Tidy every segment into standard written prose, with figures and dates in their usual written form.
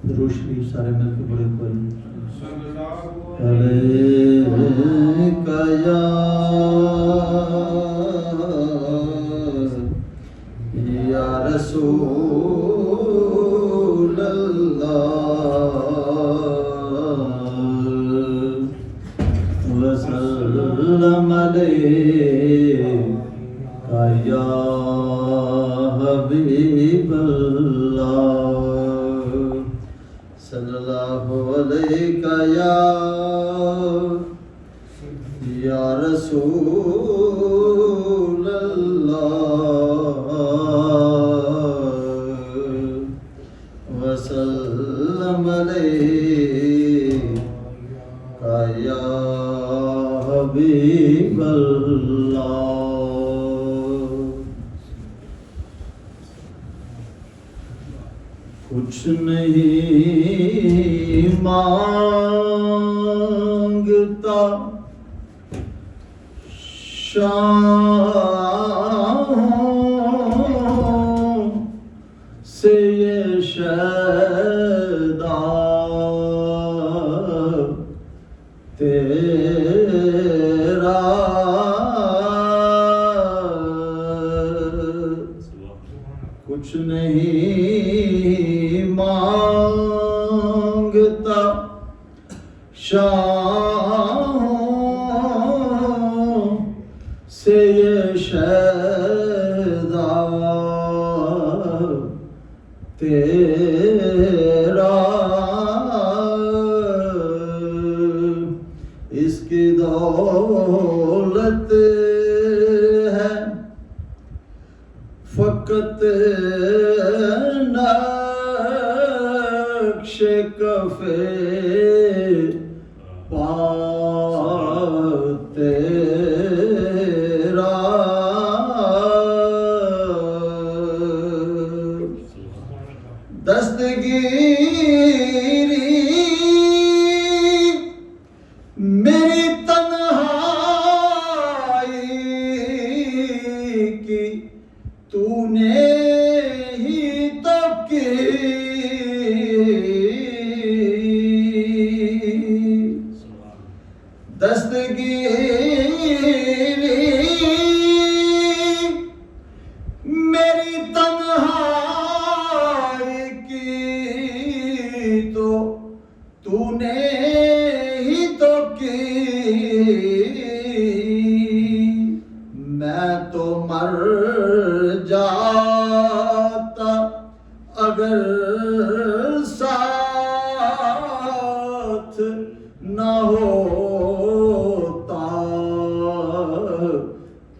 درود شریف سارے مل کے بڑے پڑھیں. یا رسول اللہ وسلم علیکہ یا حبیب اللہ صلی اللہ علیکہ یا رسول اللہ وسلم علیکہ یا حبیب اللہ. کچھ نہیں مانگتا شاہوں سے یہ شیدا تیرا کچھ نہیں مانگتا شاہوں سے یہ شیدا تیرا اس کی دولت ہے فقط نقش کفے پا تیرا دستگیری میری تنہائی کی تو نے ہی تو کی دستگیری میری تنہائی کی تو نے ہی تو کی میں تو مر جاتا اگر ساتھ نہ ہوتا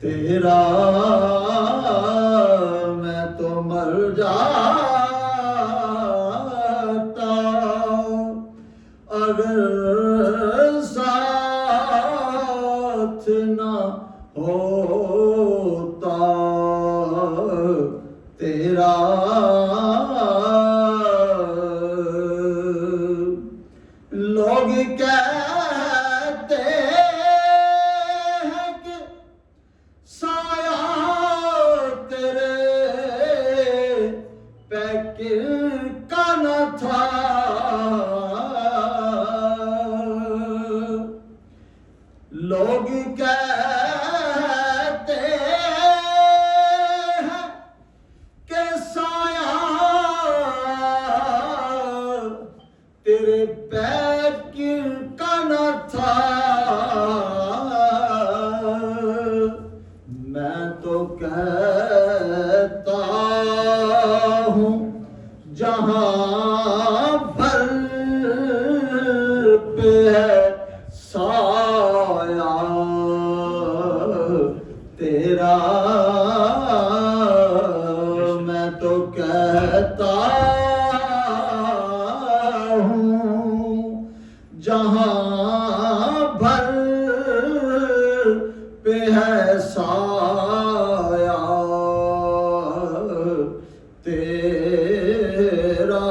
تیرا میں تو مر جاتا اگر ساتھ نہ ہوتا تیرا لوگ کہتے ہیں کہ سایہ تیرے پیکر کا نہ تھا لوگ کہتے ہیں کہ سایہ تیرے پیکر کا نہ تھا میں تو کہتا ہوں جہاں بھر پہ ہے سایہ تیرا میں تو کہتا ہوں جہاں بھر پہ ہے سایہ تیرا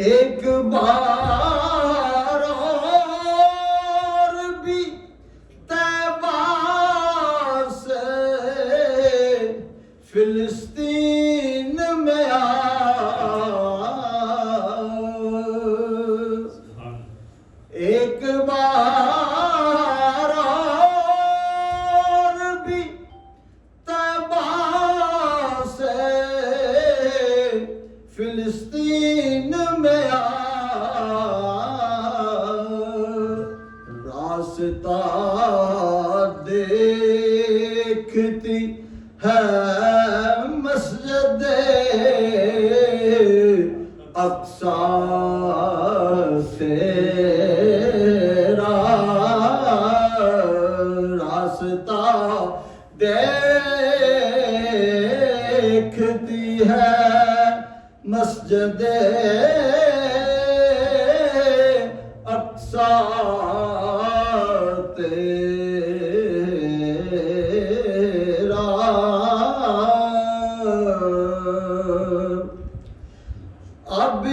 ایک بار اور بھی طیبہ سے فلسطین میں آ ایک بار اور بھی طیبہ سے فلسطین میں آ راستہ دیکھتی ہے مسجد اقصیٰ تیرا راستہ دیکھتی ہے مسجد اقصیٰ اب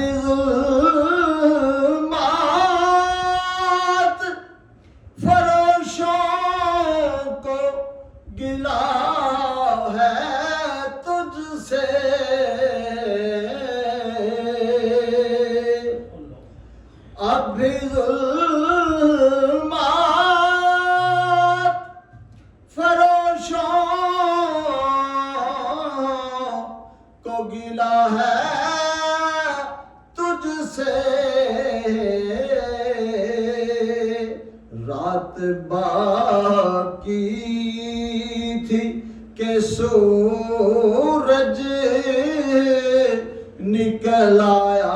ظلمات فروشوں کو گلا ہے تجھ سے اب ظلمات فروشوں کو گلا ہے رات باقی تھی کہ سورج نکل آیا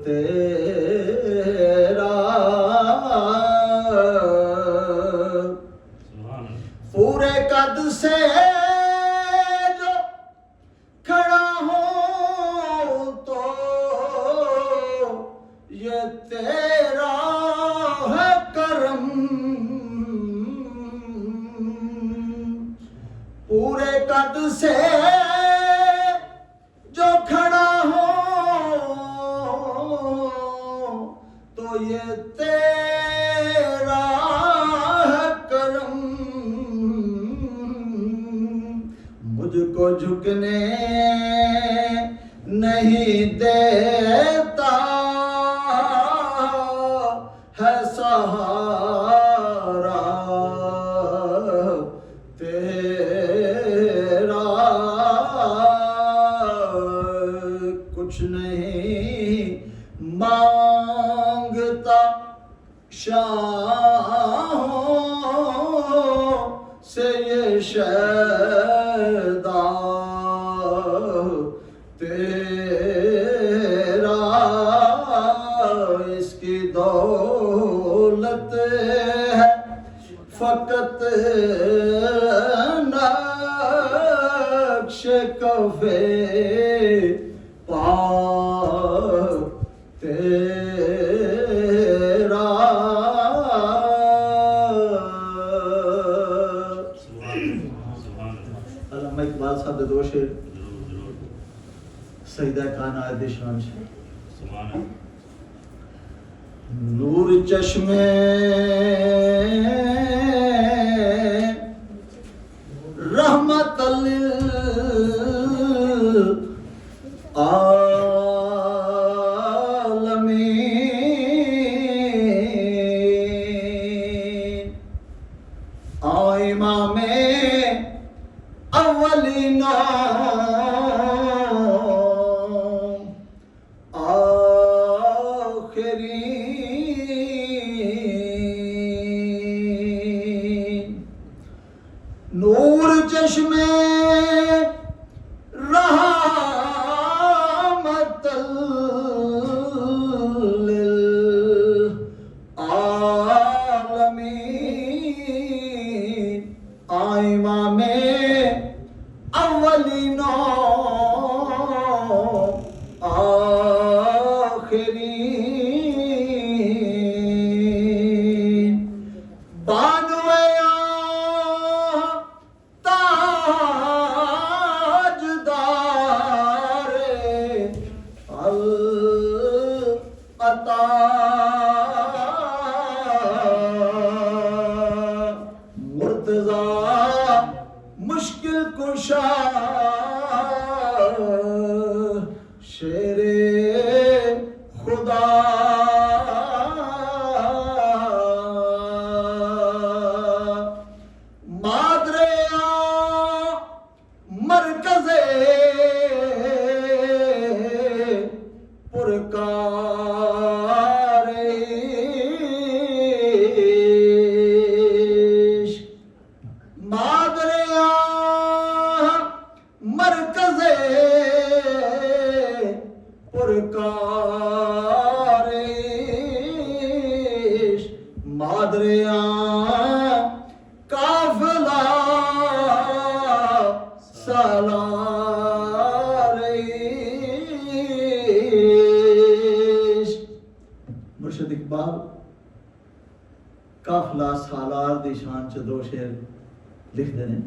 تیرا پورے قد سے جو کھڑا ہوں تو یہ تیرا ہے کرم پورے قد سے جو کھڑا ہو تو یہ تیرا ہے کرم مجھ کو جھکنے نہیں دیتا ہے سہارا تیرا کچھ نہیں مانگتا شاہوں سے یہ شیدا تیرا اس کی دولت ہے فقط نقش کفے پا تیرا علامہ اقبال صاحب دے دو شعر سجدہ کائنات دی شان سے نور چشمے رحمت للعالمین امام اولین نور چشمے رحمت للعالمین امام اولین آخرین بانوے تاجدار العطا مرتضی مشکل کشا شیر خدا مادریا مرکز پرکار عشق مادریا مرکز پرکار عشق مادریا قافلہ سالار عشق مرشد اقبال قافلہ سالار دی شان چ دو شعر لکھ دے نے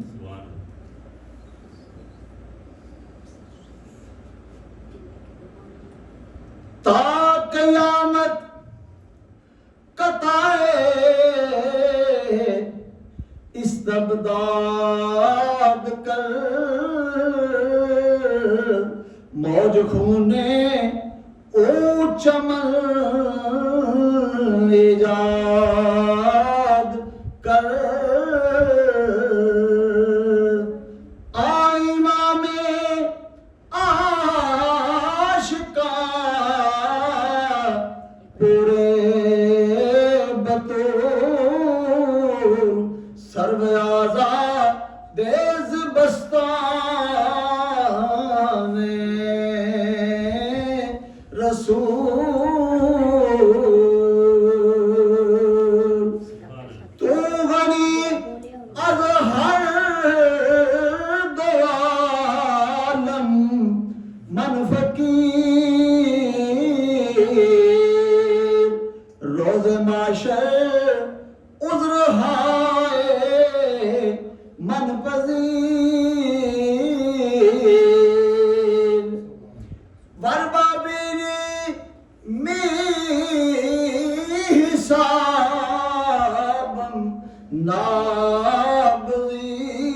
تا قیامت قطائے استبداد کر موج خونے او چمن ایجاد کر آئمہ میں آشقاں پورے بطول سرو آزاد دیز بستان رسول تو غنی از ہر دو عالم من فقیر روز معاشر عذر ہائے من پذیر وربابیری می حسابم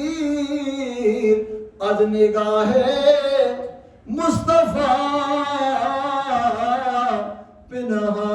نابغیر از نگاہ مصطفیٰ پنہا